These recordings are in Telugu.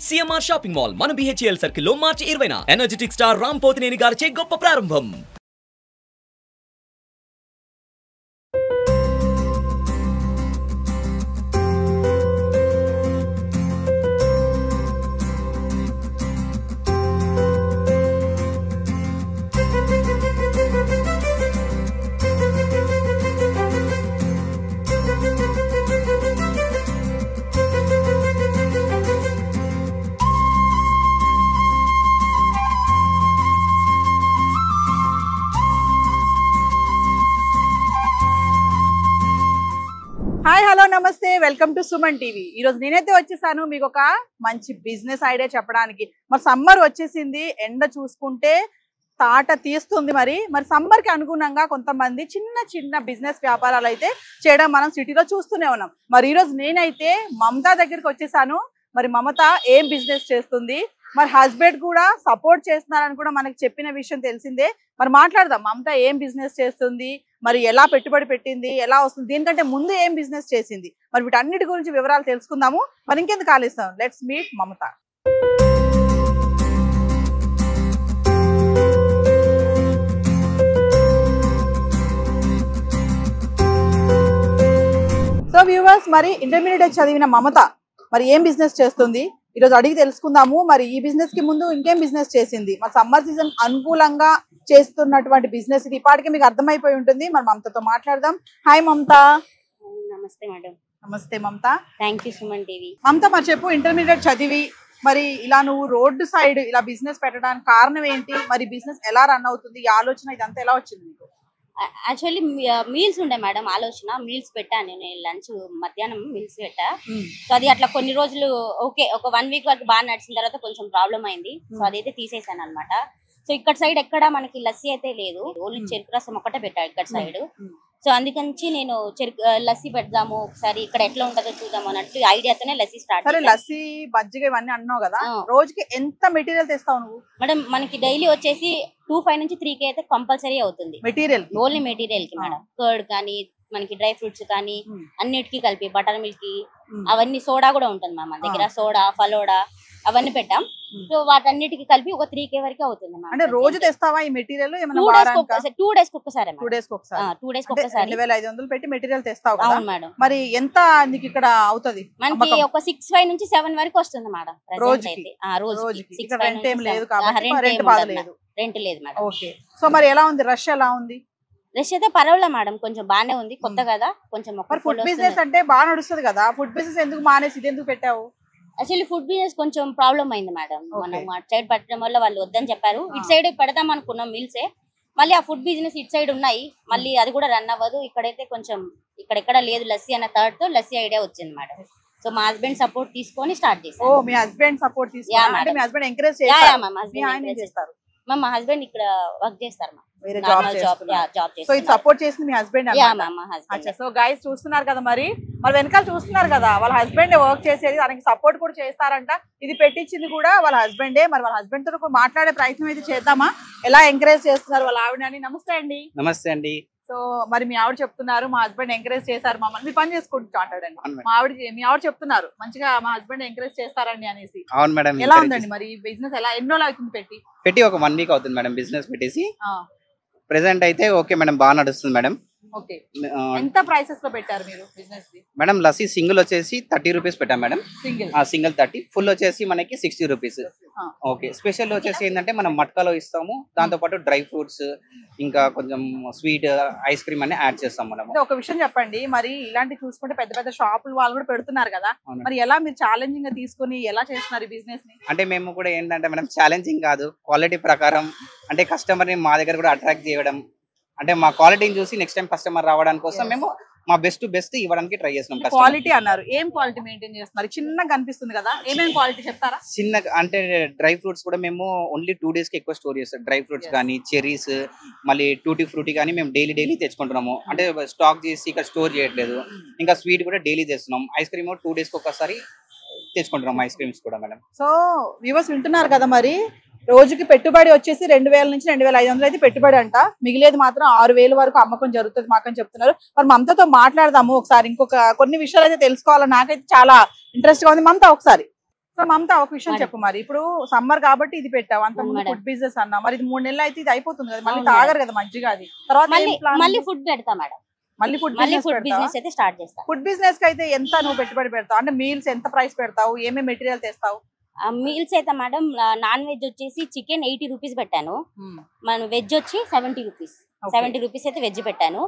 CMR షాపింగ్ మాల్ మన BHL సర్కిల్ లో మార్చి 20న ఎనర్జెటిక్ స్టార్ రామ్ పోతినేని గారిచే గొప్ప ప్రారంభం. హాయ్ హలో నమస్తే వెల్కమ్ టు సుమన్ టీవీ. ఈరోజు నేనైతే వచ్చేసాను మీకు ఒక మంచి బిజినెస్ ఐడియా చెప్పడానికి. మరి సమ్మర్ వచ్చేసింది, ఎండ చూసుకుంటే తాట తీస్తుంది. మరి సమ్మర్కి అనుగుణంగా కొంతమంది చిన్న చిన్న బిజినెస్ వ్యాపారాలు అయితే చేయడం మనం సిటీలో చూస్తూనే ఉన్నాం. మరి ఈరోజు నేనైతే మమత దగ్గరికి వచ్చేసాను. మరి మమత ఏం బిజినెస్ చేస్తుంది, మరి హస్బెండ్ కూడా సపోర్ట్ చేస్తున్నారని కూడా మనకి చెప్పిన విషయం తెలిసిందే. మరి మాట్లాడదాం, మమత ఏం బిజినెస్ చేస్తుంది, మరి ఎలా పెట్టుబడి పెట్టింది, ఎలా వస్తుంది, దీనికంటే ముందు ఏం బిజినెస్ చేసింది, మరి వీటన్నిటి గురించి వివరాలు తెలుసుకుందాము. మరి ఇంకెందుకు ఆలస్యం, let's meet Mamata. So viewers, మరి ఇంటర్మీడియట్ చదివిన మమత మరి ఏం బిజినెస్ చేస్తుంది ఈరోజు అడిగి తెలుసుకుందాము. మరి ఈ బిజినెస్ కి ముందు ఇంకేం బిజినెస్ చేసింది, మరి సమ్మర్ సీజన్ అనుకూలంగా చేస్తున్నటువంటి బిజినెస్ ఇది. ఇప్పటికే మీకు అర్థమైపోయి ఉంటుంది. మరి మమతతో మాట్లాడదాం. హాయ్ మమత. నమస్తే మేడం. నమస్తే Mamata. Thank you Suman TV. Mamata, మరి చెప్పు, ఇంటర్మీడియట్ చదివి మరి ఇలా నువ్వు రోడ్డు సైడ్ ఇలా బిజినెస్ పెట్టడానికి కారణం ఏంటి, మరి బిజినెస్ ఎలా రన్ అవుతుంది, ఈ ఆలోచన ఇదంతా ఎలా వచ్చింది నీకు? యాక్చువల్లీ మీల్స్ ఉండే మేడం, ఆలోచన మీల్స్ పెట్టాను నేను. లంచ్ మధ్యాహ్నం మీల్స్ పెట్టా. సో అది అట్లా కొన్ని రోజులు ఓకే, ఒక 1 వీక్ వరకు బాగా నడిచిన తర్వాత కొంచెం ప్రాబ్లం అయింది. సో అదైతే తీసేసాను అనమాట. సో ఇక్కడ సైడ్ ఎక్కడ మనకి లస్సీ అయితే లేదు, ఓన్లీ చెరుకు రసం ఒకటే పెట్టా ఇక్కడ సైడ్. సో అందుకని నేను లస్సీ పెడదాము ఒకసారి, ఇక్కడ ఎట్లా ఉంటుందో చూద్దాము అన్నట్టు ఐడియాతోనే లస్సీ స్టార్ట్. సరే, లస్సీ మజ్జిగ ఇవన్నీ అన్నావు కదా, రోజుకి ఎంత మెటీరియల్ తెస్తావు నువ్వు? మేడం మనకి డైలీ వచ్చేసి 2-5 నుంచి 3K అయితే కంపల్సరీ అవుతుంది మెటీరియల్, ఓన్లీ మెటీరియల్ కి మేడం. కర్డ్ కానీ మనకి డ్రై ఫ్రూట్స్ కానీ అన్నిటికీ కలిపి బటర్ మిల్క్ కి అవన్నీ, సోడా కూడా ఉంటుంది మ్యామ్ మన దగ్గర, సోడా ఫలోడా అవన్నీ పెట్టాం. సో వాటన్నిటికి కలిపి ఒక 3K వరకు అవుతుంది. అంటే రోజు తెస్తావా ఈ మెటీరియల్? 2 డేస్ ఒక్కసారి 2 డేస్ ఒక్కసారి 2500 పెట్టి మెటీరియల్ తెస్తావు కదా మేడం. మరి ఎంత నీకు ఇక్కడ అవుతుంది? మనకి ఒక 6-5 నుంచి 7 వరకు వస్తుంది మేడం రోజుకి. రెంట్ ఏం లేదు కాబట్టి రెంట్ లేదు మేడం. ఓకే. సో మరి ఎలా ఉంది, రష్ ఎలా ఉంది? రష్ అయితే పర్వాలేదు మేడం, కొంచెం బాగానే ఉంది, కొత్త కదా కొంచెం. ఫుడ్ బిజినెస్ అంటే బాగా నడుస్తుంది కదా, ఫుడ్ బిజినెస్ ఎందుకు మానేసి ఇది ఎందుకు పెట్టావు? యాక్చువల్లీ ఫుడ్ బిజినెస్ కొంచెం ప్రాబ్లం అయింది మేడం. మనం అటు సైడ్ పెట్టడం వల్ల వాళ్ళు వద్దని చెప్పారు. ఇటు సైడ్ పెడదాం అనుకున్నాం మీల్సే, మళ్ళీ ఆ ఫుడ్ బిజినెస్ ఇటు సైడ్ ఉన్నాయి, మళ్ళీ అది కూడా రన్ అవ్వదు. ఇక్కడైతే కొంచెం ఇక్కడెక్కడ లేదు లస్సీ అన్న థర్డ్ తో లస్సీ ఐడియా వచ్చింది మేడం. సో మా హస్బెండ్ సపోర్ట్ తీసుకొని స్టార్ట్ చేశారు. ఓ, మీ హస్బెండ్ సపోర్ట్ తీసుకొని, మీ హస్బెండ్ ఎంకరేజ్ చేస్తారు? మా హస్బెండ్ ఇక్కడ వర్క్ చేస్తారు మా. సో ఇది సపోర్ట్ చేసింది మీ హస్బెండ్. సో గైస్ చూస్తున్నారు కదా, మరి వెనకాల చూస్తున్నారు కదా, వాళ్ళ హస్బెండ్ వర్క్ చేసేది, దానికి సపోర్ట్ కూడా చేస్తారంట. ఇది పెట్టించింది కూడా వాళ్ళ హస్బెండే. మరి వాళ్ళ హస్బెండ్ తో మాట్లాడే ప్రయత్నం అయితే చేద్దామా, ఎలా ఎంకరేజ్ చేస్తున్నారు వాళ్ళ ఆవిడని. నమస్తే అండి. నమస్తే అండి. సో మరి మీ ఆవిడ చెప్తున్నారు మా హస్బెండ్ ఎంకరేజ్ చేశారు మమ్మల్ని, మీ పని చేసుకుంటూ అంటాడండి. మీ ఆవిడ చెప్తున్నారు మంచిగా మా హస్బెండ్ ఎంకరేజ్ చేస్తారండి అనేసి. అవును మేడం. ఎలా ఉందండి మరి బిజినెస్, ఎలా ఎన్ని రోజులు అవుతుంది పెట్టి? ఒక 1 వీక్ అవుతుంది మేడం బిజినెస్ పెట్టేసి. ప్రెసెంట్ అయితే ఓకే మేడం, బాగా నడుస్తుంది మేడం. ఓకే. ఎంత ప్రైసెస్ లో పెట్టారు మీరు business the? Madam lassi single వచ్చేసి 30 రూపీస్ పెట్టాం మేడం. సింగిల్ 30, ఫుల్ వచ్చేసి మనకి 60 రూపీస్. ఓకే. స్పెషల్ వచ్చేసి ఏంటంటే మనం మట్కాలో ఇస్తాము, దాంతో పాటు డ్రై ఫ్రూట్స్ ఇంకా కొంచెం స్వీట్ ఐస్ క్రీమ్ అన్ని యాడ్ చేస్తాం మనం. ఒక విషయం చెప్పండి, మరి ఇలాంటి చూసుకుంటే పెద్ద పెద్ద షాపులు వాళ్ళు కూడా పెడుతున్నారు కదా, మరి ఎలా మీరు ఛాలెంజింగ్ గా తీసుకుని ఎలా చేస్తున్నారు ఈ బిజినెస్ ని? అంటే మేము కూడా ఏంటంటే మేడం ఛాలెంజింగ్ కాదు, క్వాలిటీ ప్రకారం అంటే కస్టమర్ ని మా దగ్గర కూడా అట్రాక్ట్ చేయడం, అంటే మా క్వాలిటీని చూసి నెక్స్ట్ టైం కస్టమర్ రావడానికి కోసం మేము మా బెస్ట్ ఇవ్వడానికి ట్రై చేస్తున్నాం. క్వాలిటీ అన్నారు, ఏం క్వాలిటీ మెయింటైన్ చేస్తున్నారు? చిన్నగా కనిపిస్తుంది కదా, ఏమేమి క్వాలిటీ చెప్తారా? చిన్నగా అంటే డ్రై ఫ్రూట్స్ కూడా మేము ఓన్లీ 2 days కి ఎక్కువ స్టోర్ చేస్తాం. డ్రై ఫ్రూట్స్ కానీ చెరీస్, మళ్ళీ టూటీ ఫ్రూటీ కానీ మేము డైలీ తెచ్చుకుంటున్నాము. అంటే స్టాక్ చేసి ఇక్కడ స్టోర్ చేయట్లేదు. ఇంకా స్వీట్ కూడా డైలీ తెస్తున్నాం. ఐస్ క్రీమ్ 2 days కి ఒకసారి తెచ్చుకుంటున్నాం ఐస్ క్రీమ్స్ కూడా మేడం. సో వ్యూవర్స్ వింటున్నారు కదా, మరి రోజుకి పెట్టుబడి వచ్చేసి 2000 నుంచి 2500 అయితే పెట్టుబడి అంట, మిగిలేదు మాత్రం 6000 వరకు అమ్మకం జరుగుతుంది మాకని చెప్తున్నారు. మరి మమతతో మాట్లాడదాము ఒకసారి, ఇంకొక కొన్ని విషయాలు అయితే తెలుసుకోవాలని నాకైతే చాలా ఇంట్రెస్ట్ గా ఉంది. మమత ఒకసారి సో మమత ఒక విషయం చెప్పు, మరి ఇప్పుడు సమ్మర్ కాబట్టి ఇది పెట్టావు, అంత ముందు మేడం. ఫుడ్ బిజినెస్ అన్నా, మరి ఇది 3 నెలలు అయితే ఇది అయిపోతుంది కదా, మళ్ళీ అవును తాగరు కదా మజ్జిగ, అది తర్వాత మళ్ళీ ఫుడ్ పెడతా మేడం. మళ్ళీ ఫుడ్ మళ్ళీ బిజినెస్ ఫుడ్ బిజినెస్ అయితే స్టార్ట్ చేస్తా. ఫుడ్ బిజినెస్ కి అయితే ఎంత నువ్వు పెట్టుబడి పెడతావు, అంటే మీల్స్ ఎంత ప్రైస్ పెడతావు, ఏమేమి మెటీరియల్ తెస్తావు? మీల్స్ అయితే మేడం నాన్ వెజ్ వచ్చేసి చికెన్ 80 రూపీస్ పెట్టాను, మన వెజ్ వచ్చి 70 రూపీస్. 70 రూపీస్ అయితే వెజ్ పెట్టాను,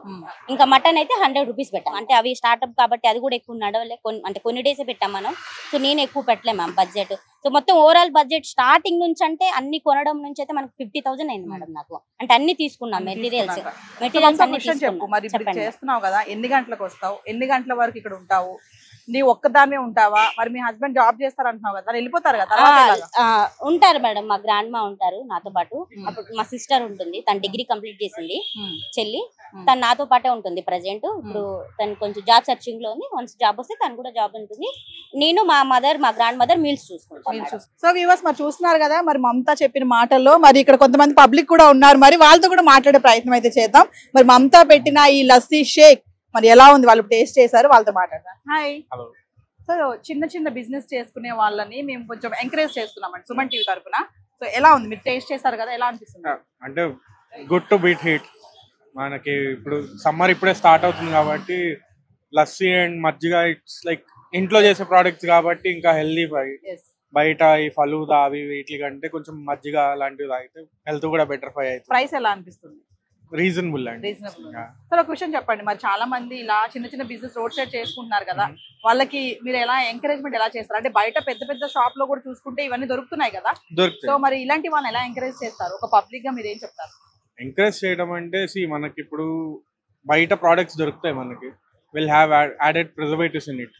ఇంకా మటన్ అయితే 100 రూపీస్ పెట్టాను. అంటే అవి స్టార్ట్అప్ కాబట్టి అది కూడా ఎక్కువ నడవలే, అంటే కొన్ని డేసే పెట్టాం మనం. సో నేను ఎక్కువ పెట్టలే మ్యామ్ బడ్జెట్. సో మొత్తం ఓవరాల్ బడ్జెట్ స్టార్టింగ్ నుంచి అంటే అన్ని కొనడం నుంచి అయితే మనకు 50,000 అయింది మేడం నాకు. అంటే అన్ని తీసుకున్నాం మెటీరియల్స్ అన్ని చెప్పు మరి ఇప్పుడు చేస్తున్నావు కదా, ఎన్ని గంటలకు వస్తావు, ఎన్ని గంటల వరకు ఇక్కడ ఉంటావు, నీ ఒక్కదానే ఉంటావా, మరి మీ హస్బెండ్ జాబ్ చేస్తారు అంటున్నావు కదా, వెళ్ళిపోతారు కదా? ఉంటారు మేడం, మా గ్రాండ్ మా ఉంటారు నాతో పాటు. అప్పుడు మా సిస్టర్ ఉంటుంది, తను డిగ్రీ కంప్లీట్ చేసింది చెల్లి, తను నాతో పాటే ఉంటుంది ప్రెసెంట్. ఇప్పుడు తను కొంచెం జాబ్ సర్చింగ్ లో ఉంది, వన్స్ జాబ్ వస్తే తను కూడా జాబ్ ఉంటుంది. నేను మా గ్రాండ్ మదర్ మీల్స్ చూసుకుంటాను. సో వ్యూవర్స్ మరి చూస్తున్నారు కదా, మరి మమత చెప్పిన మాటల్లో మరి ఇక్కడ కొంతమంది పబ్లిక్ కూడా ఉన్నారు, మరి వాళ్ళతో కూడా మాట్లాడే ప్రయత్నం అయితే చేద్దాం. మరి మమత పెట్టిన ఈ లస్సీ షేక్ మరి ఎలా ఉంది, వాళ్ళు టేస్ట్ చేశారు, వాళ్ళతో మాట్లాడదాం. హాయ్. సో చిన్న చిన్న బిజినెస్ చేసుకునే వాళ్ళని మేము కొంచెం ఎంకరేజ్ చేస్తున్నామండి సుమన్ టీవీ తరఫున. సో ఎలా ఉంది, మీరు టేస్ట్ చేశారు కదా, ఎలా అనిపిస్తుంది? అంటే గుడ్ టు బీట్ హీట్. మనకి ఇప్పుడు సమ్మర్ ఇప్పుడే స్టార్ట్ అవుతుంది కాబట్టి లస్సీ అండ్ మజ్జిగ ఇట్స్ లైక్ ఇంట్లో చేసే ప్రోడక్ట్స్ కాబట్టి ఇంకా హెల్దీ. బయట ఈ ఫలూదా అవి వీటి కంటే కొంచెం మజ్జిగ లాంటివి తాగితే హెల్త్ కూడా బెటర్ ఫై అవుతుంది. ప్రైస్ ఎలా అనిపిస్తుంది? రీజనబుల్ అండి. సార్ ఒక క్వశ్చన్ చెప్పండి, మరి చాలా మంది ఇలా చిన్న చిన్న బిజినెస్ రోడ్ సైడ్ చేసుకుంటున్నారు కదా, వాళ్ళకి మీరు ఎలా ఎంకరేజ్మెంట్ ఎలా చేస్తారు? అంటే బయట పెద్ద పెద్ద షాప్ లో కూడా చూసుకుంటే ఇవన్నీ దొరుకుతున్నాయి కదా, సో మరి ఇలాంటి వాళ్ళని ఎలా ఎంకరేజ్ చేస్తారు? ఒక పబ్లిక్ గా మీరు ఏం చెప్తారు? ఎంకరేజ్ చేయడం అంటే మనకి ఇప్పుడు బయట ప్రోడక్ట్స్ దొరుకుతాయి, మనకి will have added preservatives in it.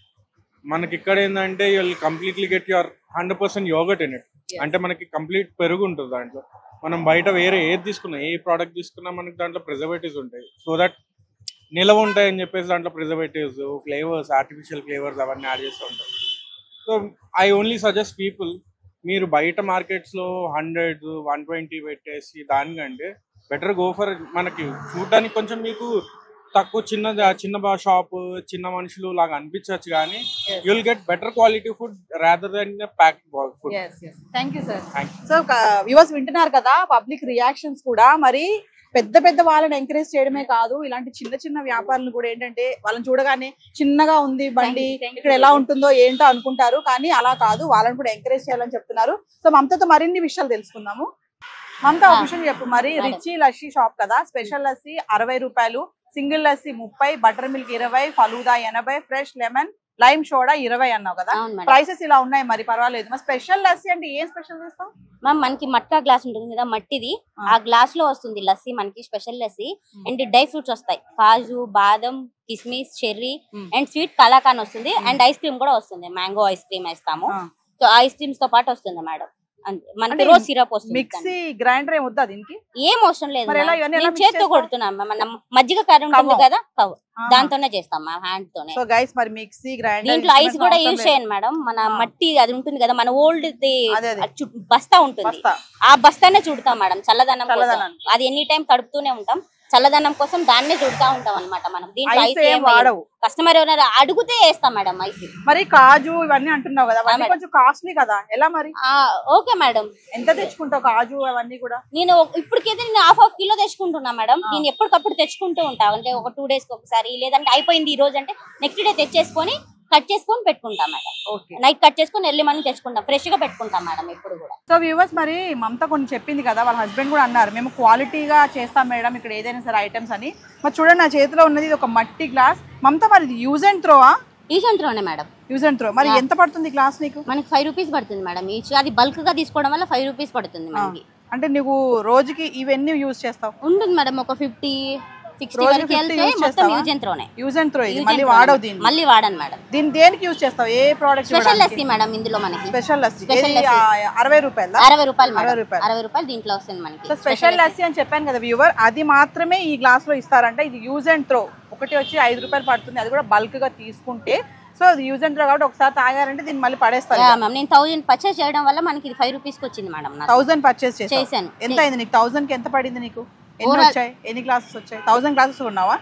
మనకి ఇక్కడ ఏంటంటే you will completely get your 100% yoghurt in it. అంటే మనకి కంప్లీట్ పెరుగు ఉంటుంది దాంట్లో. మనం బయట వేరే ఏది తీసుకున్నా, ఏ ప్రోడక్ట్ తీసుకున్నా మనకి దాంట్లో ప్రిజర్వేటివ్స్ ఉంటాయి. సో దట్ నిలవ ఉంటాయని చెప్పేసి దాంట్లో ప్రిజర్వేటివ్స్, ఫ్లేవర్స్, ఆర్టిఫిషియల్ ఫ్లేవర్స్ అవన్నీ యాడ్ చేస్తూ ఉంటాయి. So I only suggest people, మీరు బయట మార్కెట్స్లో 100, 120 పెట్టేసి దానికంటే బెటర్ గో ఫర్, మనకి చూడడానికి కొంచెం మీకు తక్కువ చిన్న షాప్, చిన్న మనుషులు లాగా అనిపించవచ్చు, కానీ you will get better quality food rather than packed food. Thank you sir. So viewers వింటున్నారు కదా పబ్లిక్ రియాక్షన్స్ కూడా. మరి పెద్ద పెద్ద వాళ్ళని ఎంకరేజ్ చేయడమే కాదు, ఇలాంటి చిన్న చిన్న వ్యాపారులు కూడా ఏంటంటే వాళ్ళని చూడగానే చిన్నగా ఉంది బండి, ఇక్కడ ఎలా ఉంటుందో ఏంటో అనుకుంటారు, కానీ అలా కాదు, వాళ్ళని కూడా ఎంకరేజ్ చేయాలని చెప్తున్నారు. సో మమతతో మరిన్ని విషయాలు తెలుసుకుందాము. మమత ఒక విషయం చెప్పు, మరి రిచి లస్సీ షాప్ కదా, స్పెషల్ లస్సీ 60 రూపాయలు, single lassi 30, butter milk 20, falooda 80, fresh lemon, lime soda 20 అన్నావు కదా, ప్రైసెస్ ఇలా ఉన్నాయి, మరి పర్వాలేదు. మరి స్పెషల్ లస్సీ అంటే ఏం స్పెషల్ చేస్తాం? మ్యామ్ మనకి మట్కా గ్లాస్ ఉంటుంది కదా, మట్టిది, ఆ గ్లాస్ లో వస్తుంది లస్సీ, మనకి special lassi. And dry fruits వస్తాయి, కాజు, బాదం, కిస్మిస్, చెర్రీ అండ్ స్వీట్ కలాకాన్ వస్తుంది. అండ్ ఐస్ క్రీమ్ కూడా వస్తుంది, మ్యాంగో ఐస్ క్రీమ్ వేస్తాము. సో ఐస్ క్రీమ్స్ తో పాటు వస్తుంది మేడం. మనకి రోజ్ సిరప్ వస్తుంది. మిక్సీ గ్రైండర్ ఏం వద్దా దీనికి? ఏం అవసరం లేదు, చేత్తో కొడుతున్నాం. మనం మజ్జిగ కరెంట్ ఉంది కదా, దాంతోనే చేస్తాం హ్యాండ్ తోనే. సో గైస్ మరి మిక్సీ గ్రైండర్, దీంట్లో ఐస్ కూడా యూజ్ చేయండి మేడం. మన మట్టి అది ఉంటుంది కదా, మన ఓల్డ్ బస్తా ఉంటుంది, ఆ బస్తానే చుడతాం మేడం చల్లదనం కోసం. అది ఎనీ టైం కడుపుతూనే ఉంటాం, చల్లదనం కోసం దాన్నే చుడతా ఉంటాం అనమాట. మనం దీంట్లో ఐస్ ఏం వాడవు, కస్టమర్ ఎవరైనా అడిగితే వేస్తాం మేడం ఐస్. మరి కాజు ఇవన్నీ అంటున్నావు కదా, కొంచెం కాస్ట్లీ కదా, ఎలా మరి? Okay madam. ఎంత తెచ్చుకుంటావు కాజు అవన్నీ కూడా? నేను ఇప్పటికైతే నేను ½ కిలో తెచ్చుకుంటున్నా మేడం. నేను ఎప్పటికప్పుడు తెచ్చుకుంటూ ఉంటా, అంటే ఒక 2 days ఒకసారి, లేదంటే అయిపోయింది ఈ రోజు అంటే నెక్స్ట్ డే తెచ్చేసుకొని కట్ చేసుకొని పెట్టుకుంటాం మేడం. నైట్ కట్ చేసుకొని ఎర్లీ మార్నింగ్ తెచ్చుకుంటాం, ఫ్రెష్ గా పెట్టుకుంటాం మేడం ఎప్పుడు కూడా. సో వ్యూవర్స్ మరి మమత కొన్ని చెప్పింది కదా, వాళ్ళ హస్బెండ్ కూడా అన్నారు మేము క్వాలిటీగా చేస్తాం మేడం ఇక్కడ ఏదైనా సరే ఐటమ్స్ అని. మరి చూడండి నా చేతిలో ఉన్నది ఒక మట్టి గ్లాస్. మమత మరి ఇది యూజ్ అండ్ త్రోవా? యూజ్ అండ్ త్రోనే మేడం. Use and throw. మరి ఎంత పడుతుంది గ్లాస్ నీకు? మనకి 5 రూపీస్ పడుతుంది మేడం ఈచ్. అది బల్క్ గా తీసుకోవడం వల్ల 5 రూపీస్ పడుతుంది మనకి. అంటే నువ్వు రోజుకి ఇవన్నీ యూజ్ చేస్తావు? ఉంటుంది మేడం, ఒక 50-60 వరకు వెళ్తే మొత్తం యూజ్ అండ్ త్రోనే. Use and throw. ఇది మళ్ళీ వాడవు దీన్ని? మళ్ళీ వాడను మేడం. దీన్ని దేనికి యూజ్ చేస్తావు? ఏ ప్రోడక్ట్? స్పెషల్ లస్సీ మేడం ఇందులో మనకి. స్పెషల్ లస్సీ 60 రూపాయలు. 60 రూపాయలు దీంట్లో వస్తుంది మనకి. స్పెషల్ లస్సీ అని చెప్పాను కదా వ్యూవర్, అది మాత్రమే ఈ గ్లాస్ లో ఇస్తారంట. ఇది యూజ్ అండ్ త్రో. ఒకటి వచ్చి 5 రూపాయలు పడుతుంది, అది కూడా బల్క్ గా తీసుకుంటే. సో అది యూజ్ అండ్ త్రో కాబట్టి ఒకసారి తాగారంటే దీన్ని మళ్ళీ పడేస్తారు. నేను 1000 పర్చేస్ చేయడం వల్ల మనకి ఇది 5 రూపీస్ కి వచ్చింది మేడం. 1000 పర్చేస్ చేశాను. ఎంత అయింది నీకు? 1000 కి ఎంత పడింది నీకు? ఎన్ని వచ్చాయి? ఎన్ని గ్లాసెస్ వచ్చాయి? 1000 గ్లాసెస్ ఉన్నావా?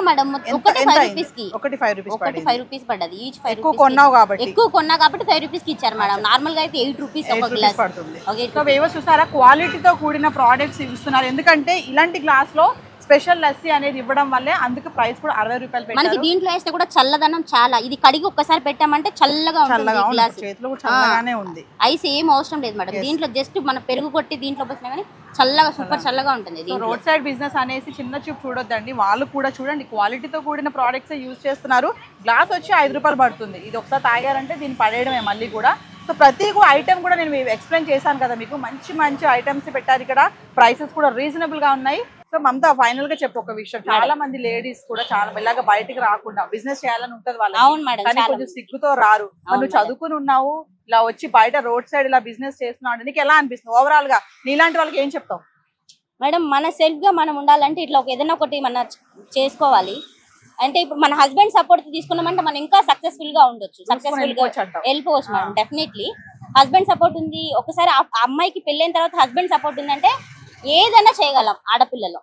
మేడం ఒకటి 5 రూపీస్ కి ఒకటి 5 రూపీస్ ఒకటి 5 రూపీస్ పడ్డది. ఈచ్ 5 ఎక్కువ కొన్నావు కాబట్టి ఎక్కువ కొన్నా కాబట్టి 5 రూపీస్ కి ఇచ్చారు మేడం. నార్మల్ గా అయితే 8 రూపీస్ ఒక గ్లాస్ పడుతుంది. సో వేవో చూసారా క్వాలిటీతో కూడిన ప్రోడక్ట్స్ ఇస్తున్నారు. ఎందుకంటే ఇలాంటి గ్లాస్ లో స్పెషల్ లస్సీ అనేది ఇవ్వడం వల్లే అందుకు ప్రైస్ కూడా 60 రూపాయలు పెట్టారు. మనకి దీంట్లో వేస్తే కూడా చల్లదనం చాలా, ఇది కడిగి ఒక్కసారి పెట్టామంటే చల్లగా ఉంటుంది గ్లాస్. చేతిలో కూడా చల్లగానే ఉంది. ఐస్ ఏం అవసరం లేదు మేడం. దీంట్లో జస్ట్ మన పెరుగు కొట్టి దీంట్లో పోసినా కానీ చల్లగా సూపర్ చల్లగా ఉంటుంది. రోడ్ సైడ్ బిజినెస్ అనేసి చిన్న చూపు చూడొద్దండి. వాళ్ళు కూడా చూడండి క్వాలిటీతో కూడిన ప్రోడక్ట్స్ యూజ్ చేస్తున్నారు. గ్లాస్ వచ్చి 5 రూపాయలు పడుతుంది. ఇది ఒకసారి తాగారంటే దీన్ని పడేయడమే మళ్ళీ కూడా. సో ప్రతి ఐటమ్ కూడా నేను ఎక్స్ప్లెయిన్ చేశాను కదా మీకు. మంచి మంచి ఐటమ్స్ పెట్టారు ఇక్కడ. ప్రైసెస్ కూడా రీజనబుల్ గా ఉన్నాయి. సో మమతా ఫైనల్ గా చెప్పు ఒక విషయం. చాలా మంది లేడీస్ కూడా చాలా మెల్లగా బయటకు రాకుండా బిజినెస్ చేయాలని ఉంటది వాళ్ళకి, కానీ కొంచెం సిగ్గుతో రారు. నువ్వు చదువుకుని ఉన్నావు, ఇలా వచ్చి బయట రోడ్ సైడ్ ఇలా బిజినెస్ చేస్తున్నావు అంటే నీకు ఎలా అనిపిస్తుంది ఓవరాల్ గా? నీలాంటి వాళ్ళకి ఏం చెప్తావు మేడం? మన సెల్ఫ్ గా మనం ఉండాలంటే ఇట్లా ఏదైనా ఒకటి మన చేసుకోవాలి. అంటే ఇప్పుడు మన హస్బెండ్ సపోర్ట్ తీసుకున్నామంటే మనం ఇంకా సక్సెస్ఫుల్ గా ఉండొచ్చు, సక్సెస్ఫుల్ గా వెళ్ళిపోవచ్చు మేడం. డెఫినెట్లీ హస్బెండ్ సపోర్ట్ ఉంది. ఒకసారి అమ్మాయికి పెళ్ళైన తర్వాత హస్బెండ్ సపోర్ట్ ఉందంటే ఏదైనా చేయగలం ఆడపిల్లలు.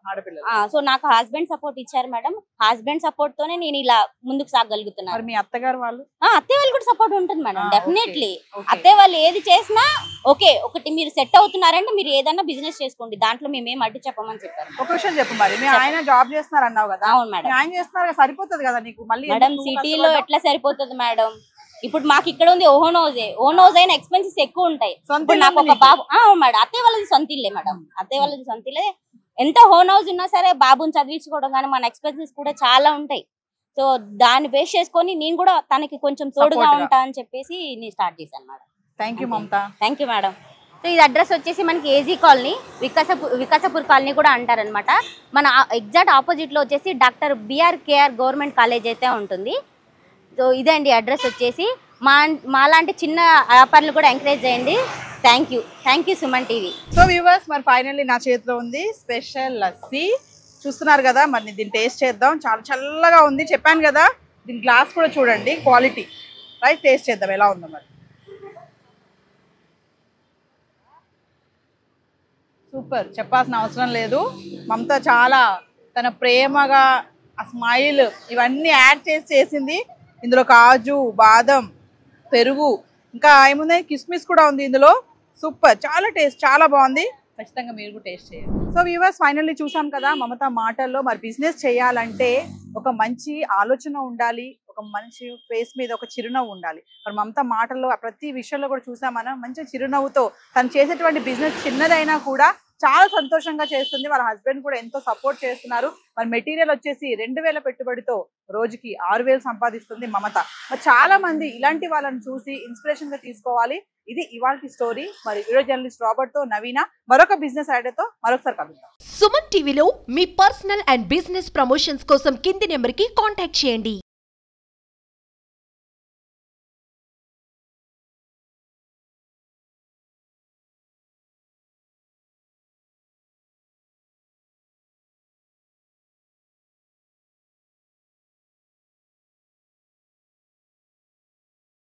సో నాకు హస్బెండ్ సపోర్ట్ ఇచ్చారు మేడం. హస్బెండ్ సపోర్ట్ తోనే నేను ఇలా ముందుకు సాగలుగుతున్నాను. మీ అత్తగారు వాళ్ళు? అత్తయ్య వాళ్ళు కూడా సపోర్ట్ ఉంటుంది మేడం. డెఫినెట్లీ అత్తయ్య వాళ్ళు ఏది చేసినా ఓకే. ఒకటి మీరు సెట్ అవుతున్నారంటే మీరు ఏదైనా బిజినెస్ చేసుకోండి, దాంట్లో మేమేం అడ్డు చెప్పమని చెప్పారు. ఒక విషయం చెప్పు మరి, మీ ఆయన జాబ్ చేస్తున్నారు అన్నావు కదా? అవును మేడం. ఆయన చేస్తున్నారు, సరిపోతుంది కదా నీకు? మళ్ళీ మేడం సిటీలో ఎట్లా సరిపోతుంది మేడం? ఇప్పుడు మాకు ఇక్కడ ఉంది ఓన్ హౌస్ అయిన ఎక్స్పెన్సెస్ ఎక్కువ ఉంటాయి. నాకు ఒక బాబు మేడం, అత్తయ్య వాళ్ళది సొంత ఇల్లే మేడం. అత్తయ్య వాళ్ళది సొంత ఇల్లే. ఎంత ఓన్ హౌస్ ఉన్నా సరే బాబుని చదివించుకోవడం కానీ మన ఎక్స్పెన్సెస్ కూడా చాలా ఉంటాయి. సో దాన్ని బేస్ చేసుకొని నేను కూడా తనకి కొంచెం తోడుగా ఉంటా అని చెప్పేసి నేను స్టార్ట్ చేశాను madam. Thank you Mamata. Thank you madam. So ఇది అడ్రస్ వచ్చేసి మనకి ఏజీ కాలనీ, వికాసపూర్ కాలనీ కూడా అంటారనమాట. మన ఎగ్జాక్ట్ ఆపోజిట్ లో వచ్చేసి డాక్టర్ బిఆర్కేఆర్ గవర్నమెంట్ కాలేజ్ అయితే ఉంటుంది. సో ఇదే అండి అడ్రస్ వచ్చేసి. మాలాంటి చిన్న వ్యాపారులు కూడా ఎంకరేజ్ చేయండి. Thank you Suman TV. So viewers మరి ఫైనల్లీ నా చేతిలో ఉంది స్పెషల్ లస్సీ. చూస్తున్నారు కదా, మరి దీన్ని టేస్ట్ చేద్దాం. చాలా చల్లగా ఉంది చెప్పాను కదా. దీని గ్లాస్ కూడా చూడండి క్వాలిటీ. రైట్, టేస్ట్ చేద్దాం ఎలా ఉందో మరి. సూపర్, చెప్పాల్సిన అవసరం లేదు. మమతా చాలా తన ప్రేమగా ఆ స్మైల్ ఇవన్నీ యాడ్ చేసింది. ఇందులో కాజు, బాదం, పెరుగు, ఇంకా ఏముంది కిస్మిస్ కూడా ఉంది ఇందులో. సూపర్, చాలా టేస్ట్, చాలా బాగుంది. ఖచ్చితంగా మీరు కూడా టేస్ట్ చేయండి. సో వ్యూవర్స్ ఫైనల్లీ చూసాం కదా మమతా మాటల్లో. మరి బిజినెస్ చేయాలంటే ఒక మంచి ఆలోచన ఉండాలి, ఒక మంచి ఫేస్ మీద ఒక చిరునవ్వు ఉండాలి. మరి మమతా మాటల్లో ప్రతి విషయంలో కూడా చూసాం మనం. మంచి చిరునవ్వుతో తను చేసేటువంటి బిజినెస్ చిన్నదైనా కూడా చాలా సంతోషంగా చేస్తుంది. వాళ్ళ హస్బెండ్ కూడా ఎంతో సపోర్ట్ చేస్తున్నారు. మరి మెటీరియల్ వచ్చేసి 2000 పెట్టుబడితో రోజుకి 6000 సంపాదిస్తుంది మమత. మరి చాలా మంది ఇలాంటి వాళ్ళని చూసి ఇన్స్పిరేషన్ గా తీసుకోవాలి. ఇది ఇవాల్టి స్టోరీ. మరి వీడియో జర్నలిస్ట్ రాబర్ట్ తో నవీన మరొక బిజినెస్ ఐడియాతో మరొకసారి కలుద్దాం. సుమన్ టీవీలో మీ పర్సనల్ అండ్ బిజినెస్ ప్రమోషన్స్ కోసం కింది నెంబర్ కి కాంటాక్ట్ చేయండి.